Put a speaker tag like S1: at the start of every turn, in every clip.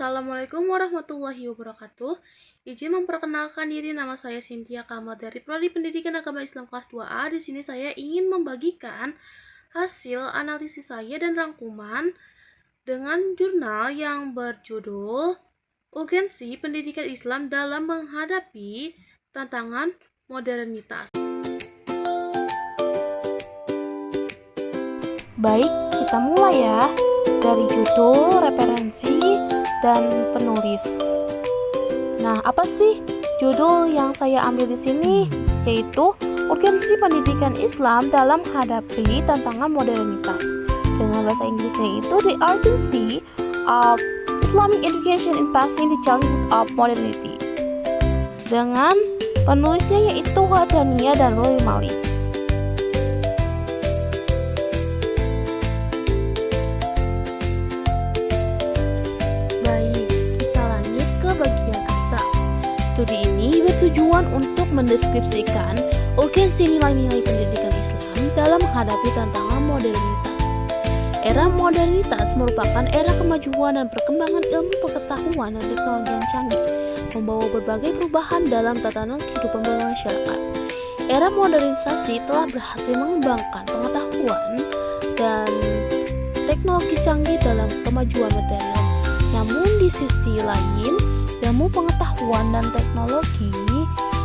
S1: Assalamualaikum warahmatullahi wabarakatuh. Izin memperkenalkan diri, nama saya Cynthia Kamal dari Prodi Pendidikan Agama Islam kelas 2A. Di sini saya ingin membagikan hasil analisis saya dan rangkuman dengan jurnal yang berjudul Urgensi Pendidikan Islam dalam Menghadapi Tantangan Modernitas.
S2: Baik, kita mulai ya. Dari judul, referensi, dan penulis. Nah, apa sih judul yang saya ambil di sini? Yaitu Urgensi Pendidikan Islam dalam Menghadapi Tantangan Modernitas. Dengan bahasa Inggrisnya itu The Urgency of Islamic Education in Passing the Challenges of Modernity. Dengan penulisnya yaitu Wadania dan Roy Malik. Studi ini bertujuan untuk mendeskripsikan urgensi nilai-nilai pendidikan Islam dalam menghadapi tantangan modernitas. Era modernitas merupakan era kemajuan dan perkembangan ilmu pengetahuan dan teknologi yang canggih, membawa berbagai perubahan dalam tatanan kehidupan bermasyarakat. Era modernisasi telah berhasil mengembangkan pengetahuan dan teknologi canggih dalam kemajuan modern. Namun di sisi lain, ilmu pengetahuan dan teknologi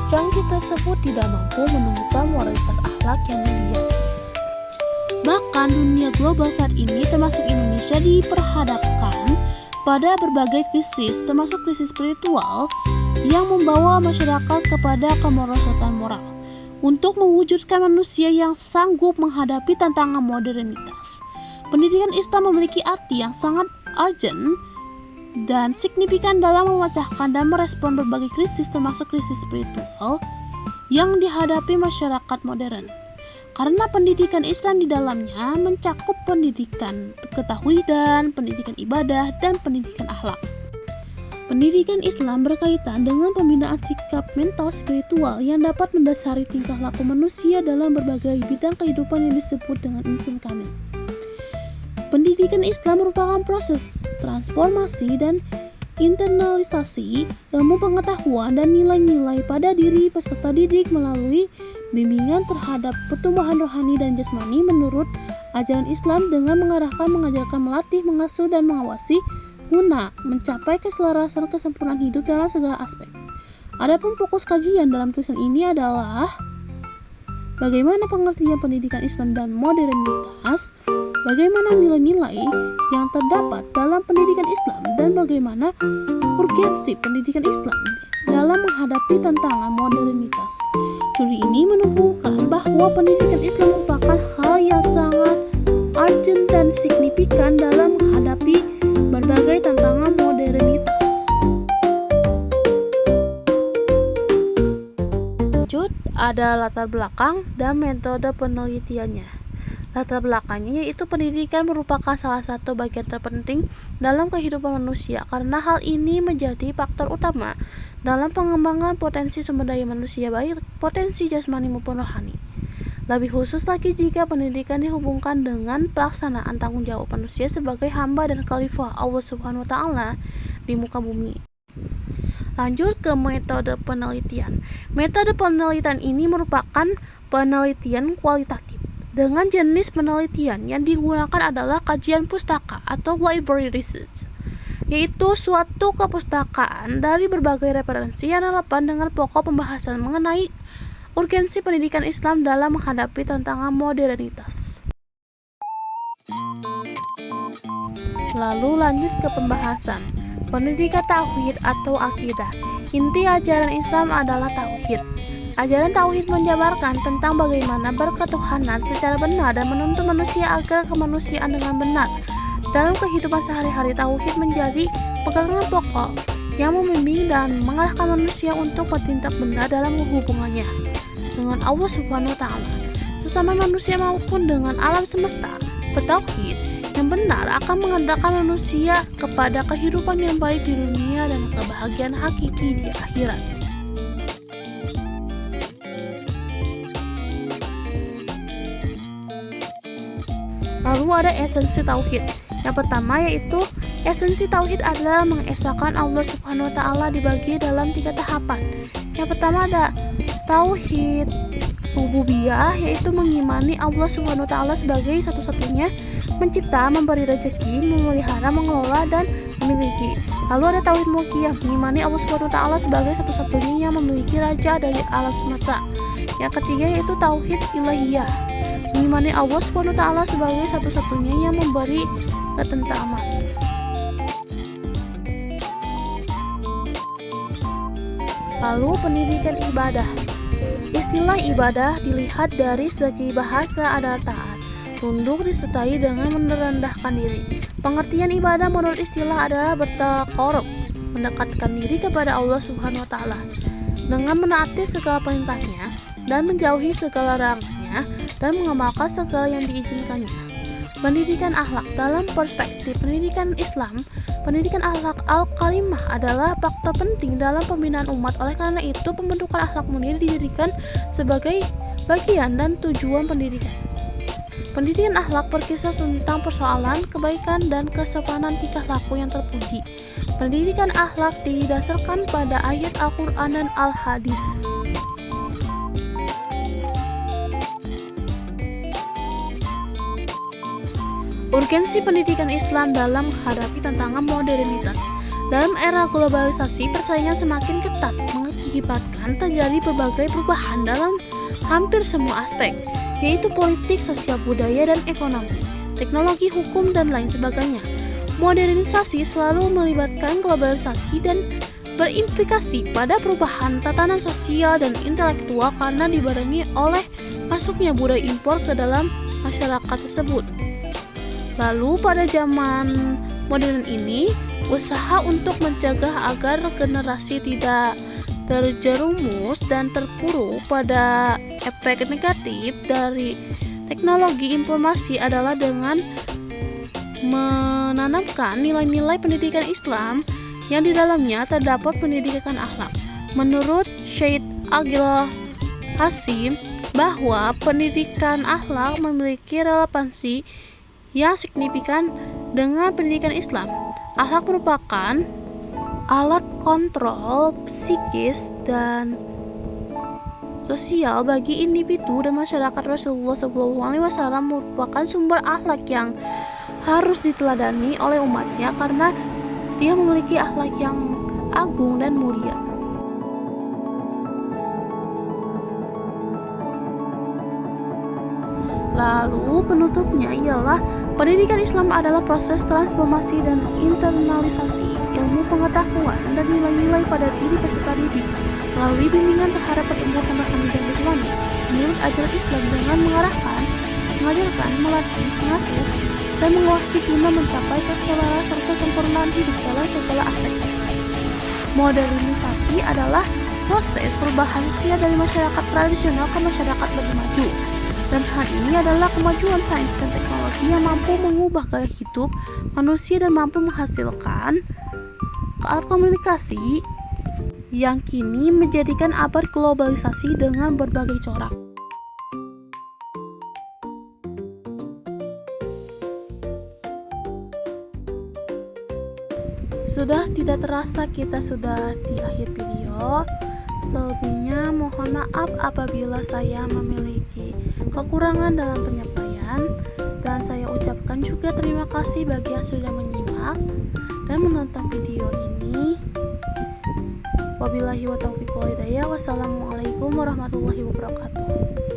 S2: canggih tersebut tidak mampu menemukan moralitas akhlak yang mulia. Bahkan dunia global saat ini termasuk Indonesia diperhadapkan pada berbagai krisis, termasuk krisis spiritual yang membawa masyarakat kepada kemerosotan moral untuk mewujudkan manusia yang sanggup menghadapi tantangan modernitas. Pendidikan Islam memiliki arti yang sangat urgent dan signifikan dalam memecahkan dan merespon berbagai krisis termasuk krisis spiritual yang dihadapi masyarakat modern. Karena pendidikan Islam di dalamnya mencakup pendidikan ketauhidan, pendidikan ibadah, dan pendidikan akhlak. Pendidikan Islam berkaitan dengan pembinaan sikap mental spiritual yang dapat mendasari tingkah laku manusia dalam berbagai bidang kehidupan yang disebut dengan insan kamil. Pendidikan Islam merupakan proses transformasi dan internalisasi ilmu pengetahuan dan nilai-nilai pada diri peserta didik melalui bimbingan terhadap pertumbuhan rohani dan jasmani menurut ajaran Islam dengan mengarahkan, mengajarkan, melatih, mengasuh, dan mengawasi guna mencapai keselarasan kesempurnaan hidup dalam segala aspek. Adapun fokus kajian dalam tulisan ini adalah bagaimana pengertian pendidikan Islam dan modernitas, bagaimana nilai-nilai yang terdapat dalam pendidikan Islam, dan bagaimana urgensi pendidikan Islam dalam menghadapi tantangan modernitas. Studi ini menunjukkan bahwa pendidikan Islam merupakan hal yang sangat urgent dan signifikan dalam menghadapi berbagai tantangan modernitas. Ada latar belakang dan metode penelitiannya. Latar belakangnya yaitu pendidikan merupakan salah satu bagian terpenting dalam kehidupan manusia karena hal ini menjadi faktor utama dalam pengembangan potensi sumber daya manusia, baik potensi jasmani maupun rohani. Lebih khusus lagi jika pendidikan dihubungkan dengan pelaksanaan tanggung jawab manusia sebagai hamba dan khalifah Allah Subhanahu wa taala di muka bumi. Lanjut ke metode penelitian. Metode penelitian ini merupakan penelitian kualitatif. Dengan jenis penelitian yang digunakan adalah kajian pustaka atau library research, yaitu suatu kepustakaan dari berbagai referensi yang relevan dengan pokok pembahasan mengenai urgensi pendidikan Islam dalam menghadapi tantangan modernitas. Lalu lanjut ke pembahasan pendidikan tauhid atau akidah. Inti ajaran Islam adalah tauhid. Ajaran tauhid menjabarkan tentang bagaimana berketuhanan secara benar dan menuntun manusia agar kemanusiaan dengan benar. Dalam kehidupan sehari-hari, tauhid menjadi pegangan pokok yang membimbing dan mengarahkan manusia untuk bertindak benar dalam hubungannya dengan Allah Subhanahu wa taala, sesama manusia maupun dengan alam semesta. Bertauhid yang benar akan mengantarkan manusia kepada kehidupan yang baik di dunia dan kebahagiaan hakiki di akhirat. Lalu ada esensi tauhid. Yang pertama yaitu esensi tauhid adalah mengesahkan Allah Subhanahu wa taala dibagi dalam 3 tahapan. Yang pertama ada tauhid rububiyah, yaitu mengimani Allah Subhanahu wa taala sebagai satu-satunya mencipta, memberi rezeki, memelihara, mengelola dan memiliki. Lalu ada tauhid mulkiyah, mengimani Allah Subhanahu wa taala sebagai satu-satunya yang memiliki raja dari alam semesta. Yang ketiga yaitu tauhid ilahiyah, mengimani Allah Subhanahu wa taala sebagai satu-satunya yang memberi ketentraman. Lalu pendidikan ibadah. Istilah ibadah dilihat dari segi bahasa adalah taat, tunduk disertai dengan merendahkan diri. Pengertian ibadah menurut istilah adalah bertaqarrub, mendekatkan diri kepada Allah Subhanahu wa taala dengan menaati segala perintahnya dan menjauhi segala larangannya dan mengamalkan segala yang diizinkannya. Pendidikan akhlak. Dalam perspektif pendidikan Islam, pendidikan akhlak al-karimah adalah faktor penting dalam pembinaan umat. Oleh karena itu, pembentukan akhlak mulia dijadikan sebagai bagian dan tujuan pendidikan. Pendidikan akhlak berkisah tentang persoalan kebaikan dan kesopanan tingkah laku yang terpuji. Pendidikan akhlak didasarkan pada ayat Al-Quran dan Al-Hadis. Urgensi pendidikan Islam dalam menghadapi tantangan modernitas. Dalam era globalisasi, persaingan semakin ketat mengakibatkan terjadi berbagai perubahan dalam hampir semua aspek, yaitu politik, sosial, budaya, dan ekonomi, teknologi, hukum, dan lain sebagainya. Modernisasi selalu melibatkan globalisasi dan berimplikasi pada perubahan tatanan sosial dan intelektual karena dibarengi oleh masuknya budaya impor ke dalam masyarakat tersebut. Lalu pada zaman modern ini, usaha untuk mencegah agar generasi tidak terjerumus dan terpuruk pada efek negatif dari teknologi informasi adalah dengan menanamkan nilai-nilai pendidikan Islam yang di dalamnya terdapat pendidikan akhlak. Menurut Syed Agil Hasim, bahwa pendidikan akhlak memiliki relevansi yang signifikan dengan pendidikan Islam. Akhlak merupakan alat kontrol psikis dan sosial bagi individu dan masyarakat. Rasulullah SAW merupakan sumber akhlak yang harus diteladani oleh umatnya karena dia memiliki akhlak yang agung dan mulia. Lalu penutupnya ialah pendidikan Islam adalah proses transformasi dan internalisasi ilmu pengetahuan dan nilai-nilai pada diri peserta didik melalui bimbingan terhadap pertumbuhan rohani dan jasmani menurut ajaran Islam dengan mengarahkan, mengajarkan, melatih, mengasuh, dan menguasai guna mencapai kesetaraan serta kesempurnaan hidup dalam segala aspek. Modernisasi adalah proses perubahan sosial dari masyarakat tradisional ke masyarakat lebih maju. Dan hal ini adalah kemajuan sains dan teknologi yang mampu mengubah gaya hidup manusia dan mampu menghasilkan alat komunikasi yang kini menjadikan abad globalisasi dengan berbagai corak. Sudah tidak terasa kita sudah di akhir video. Selebihnya mohon maaf apabila saya memiliki kekurangan dalam penyampaian, dan saya ucapkan juga terima kasih bagi yang sudah menyimak dan menonton video ini. Wabillahi wa taufiq wal hidayah. Wassalamualaikum warahmatullahi wabarakatuh.